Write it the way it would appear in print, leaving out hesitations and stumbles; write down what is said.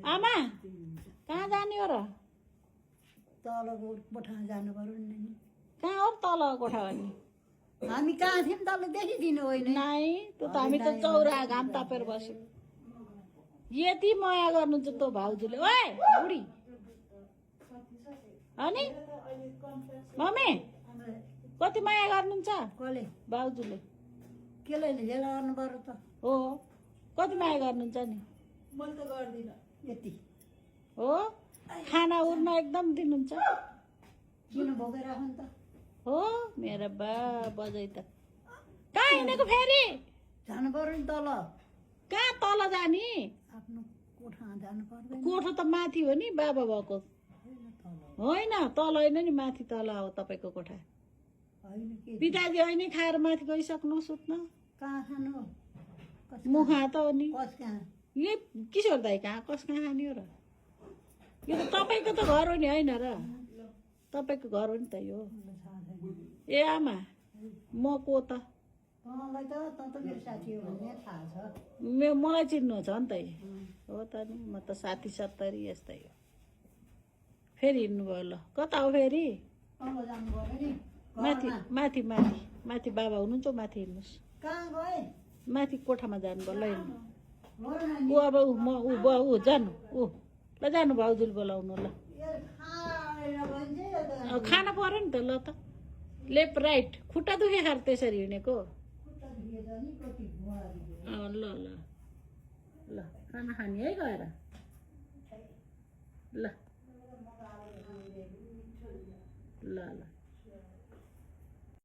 आमा कहाँ जाने हो र तल कोठा जानु पर्यो नि कहाँ हो तल कोठा भने हामी कहाँ थियौँ तल देखिदिनु होइन नाइ त्यो त हामी त चौरा घाम तापेर बस्यो यति माया गर्नुहुन्छ त्यो भाउजूले ओए बुढी अनि मम्मी कति माया गर्नुहुन्छ कसले भाउजूले केले हेर गर्नु पर्यो त हो कति माया गर्नुहुन्छ नि मैले त गर्दिनँ यति हो खाना उर्न एकदम दिनुहुन्छ किन भोगेर राख्नु त हो मेरो बा बजै त कहाँ हिँडेको फेरि जानु पर्यो नि तल कहाँ तल जाने आफ्नो कोठा जानु पर्दैन कोठा त माथि हो नि बाबा भएको होइन तल होइन नि माथि तल हो तपाईँको कोठा होइन के पिताजी होइन खाएर माथि गइसक्नु सुत्न कहाँ खानु मुखा त हो नि कस कहाँ यही किशोर दाई कहाँ कस कहाँ खाने हो र यो त तपाईँको त घर हो नि होइन र तपाईँको घर हो नि त यो ए आमा म को त तँलाई त त मेरो साथी हो भन्ने थाहा छ मलाई चिन्नु छ नि त हो त नि म त 60-70 यस्तै हो फेरि हिँड्नुभयो ल कता हो फेरि तल जानु पर्यो नि माथि माथि माथि माथि बाबा हुनुहुन्छ माथि हिँड्नुहोस् कहाँ गए माथि कोठामा जानुभयो ल हिँड्नु गएर ऊ अब ऊ जानु ऊ ल जानु भाउजूले बोलाउनु ल अब खाना पर्यो नि त ल त लेफ्ट राइट खुट्टा दुखे खाएर त्यसरी हिँडेको ल ल ल खाना खाने है गएर ल ल ल